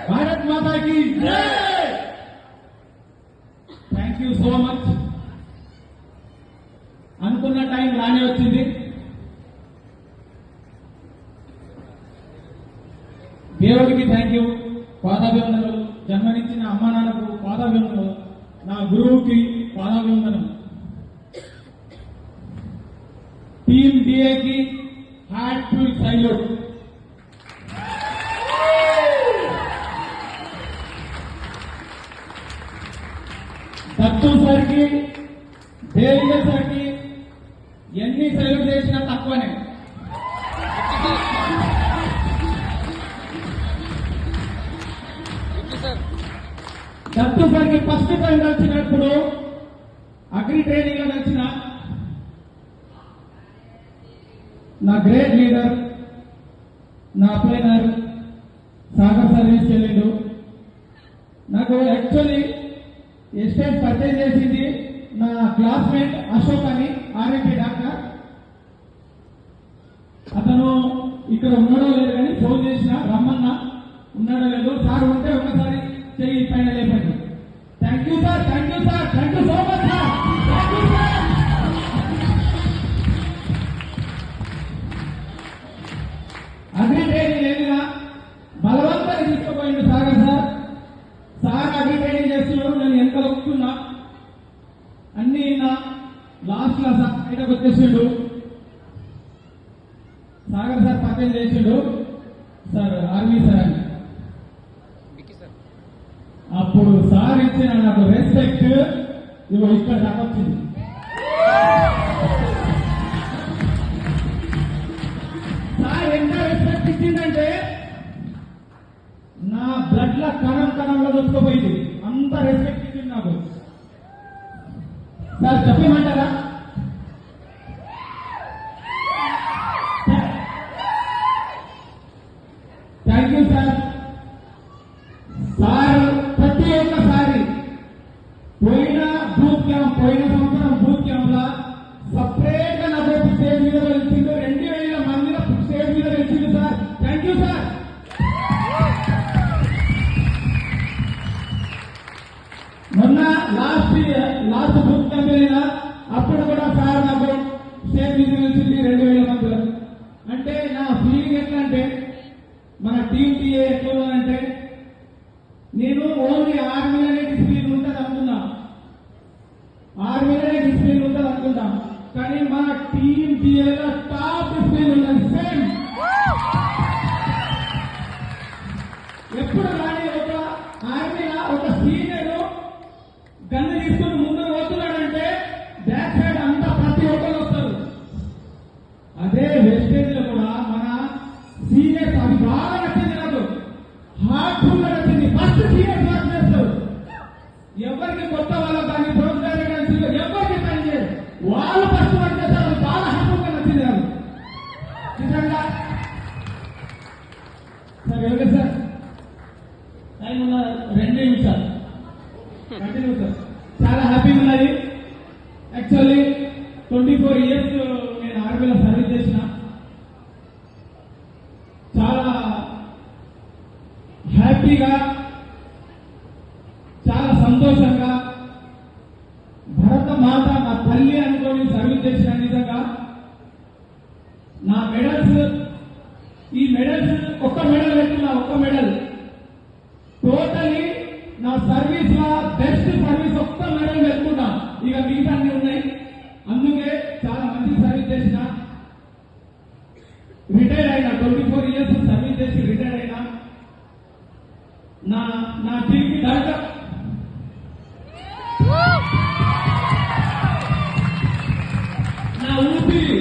భారత్ మాతాకి thank you so much. అనుకున్న time రానే వచ్చింది. దేవుడికి థ్యాంక్ యూ, పాదాభివందనలు. జన్మనిచ్చిన అమ్మ నాన్నకు పాదాభివందనలు, నా గురువుకి పాదాభివందనం, టీమ్ డిఏకి హార్ట్ఫుల్ సైల్యూట్. దత్తు సార్కి, దేవేంద్ర సార్కి ఎన్ని సైల్యూట్ చేసినా తక్కువనే. దత్తు సార్కి ఫస్ట్ టైం కలిసినప్పుడు అగ్రి ట్రైనింగ్ లో కలిసిన నా గ్రేట్ లీడర్, నా అప్లైనర్ సాగర్ సర్వీస్ వెళ్ళిండు. నాకు యాక్చువల్లీ ఎస్టేట్ పర్చేజ్ చేసింది నా క్లాస్మేట్ అశోక్ అని, ఆర్ఎంపీ డాక్టర్. అతను ఇక్కడ ఉన్నాడో లేదు కానీ ఫోన్ చేసిన రమ్మన్నా, ఉన్నాడో లేదు. సార్ ఉంటే ఒకసారి చెయ్యి పైన లేపండి. Thank you sir, thank you sir, thank you so much sir, thank you sir. Agri training ఏదిగా బలవంతాన్ని తీసుకుపోయింది Sagar sir. Sir agri training చేస్తున్నాడు, నేను ఎంత వస్తున్నా అన్ని లాస్ట్ లో సార్ బయటకు వచ్చేసిండు. సాగర్ సార్ పక్కన చేసిండు సార్, ఆర్మీ సార్ అని. అప్పుడు సార్ ఇచ్చిన నాకు రెస్పెక్ట్ ఇవ్వ ఇక్కడ దాకా వచ్చింది. సార్ ఎంత రెస్పెక్ట్ ఇచ్చిందంటే నా బ్లడ్ లా కణం కణంలో దొరికిపోయింది, అంత రెస్పెక్ట్ ఇచ్చింది నాకు. సార్ చెప్పమంటారా? Thank you sir. సార్ ప్రతి ఒక్కసారి పోయిన బూత్ క్యాంప్, పోయిన సంవత్సరం బూత్ క్యాంప్ లా సపరేట్ గా నాకు స్టేజ్ మీద వెళ్తుంది. 2000 మంది స్టేజ్ మీద వెళ్తుంది సార్. Thank you sir. మొన్న లాస్ట్ బూత్ క్యాంప్ అయినా అప్పుడు కూడా సార్ నాకు స్టేజ్ మీద వెళ్తుంది 2000 మందిలో. అంటే నా ఫీలింగ్ ఎట్లా అంటే, మన టీమ్ టీఏ ఎట్లా అంటే, నేను ఓన్లీ ఆర్మీలోనే డిసిప్లిన్ ఉంటుంది అనుకున్నా, ఆర్మీలోనే డిసిప్లిన్ ఉంటుంది అనుకుంటా. కానీ మన టీమ్ టీఏలో టాప్ డిసిప్లిన్ ఉన్నది. సేమ్ ఎప్పుడు కానీ ఒక ఆర్మీలో ఒక సీనియర్ గన్ను తీసుకుని ముందు పోతున్నాడంటే బ్యాక్ సైడ్ అంతా ప్రతి ఒక్కరు వస్తారు. అదే వెస్టేజ్ లో కూడా మన సీనియర్స్, అది బాగా నచ్చింది నాకు, హార్ట్ఫుల్ గా నచ్చింది. ఫస్ట్ సీనియర్స్ వర్క్ చేస్తారు, ఎవరికి కొత్త వాళ్ళ కానీ ఎవరికి పని చేయరు, వాళ్ళు ఫస్ట్ వర్క్ చేస్తారు. బాగా హార్ట్ఫుల్ గా నచ్చింది నాకు నిజంగా. సార్ ఎవరు సార్ టైం ఉన్న 2 నిమిషాలు కంటిన్యూ సార్. చాలా హ్యాపీగా ఉన్నది. యాక్చువల్లీ 24 ఇయర్స్ నేను ఆర్మీలో సర్వీస్ చేసిన. చాలా హ్యాపీగా, చాలా సంతోషంగా, భరత మాత నా తల్లి అనుకోని సర్వీస్ చేసిన. నిజంగా నా మెడల్స్, ఈ మెడల్స్ ఒక్క మెడల్ పెట్టున్నా, ఒక్క మెడల్ టోటలీ నా సర్వీస్ లా బెస్ట్ సర్వీస్ ఒక్క మెడల్ పెట్టుకున్నా. ఇక మిగతా అన్ని ఉన్నాయి. అందుకే చాలా మంచి సర్వీస్ చేసిన. రిటైర్ అయినా 24 ఇయర్స్ సర్వీస్ చేసి రిటైర్ అయినా. నా టీంకి డాక్టర్ నా ఊపిరి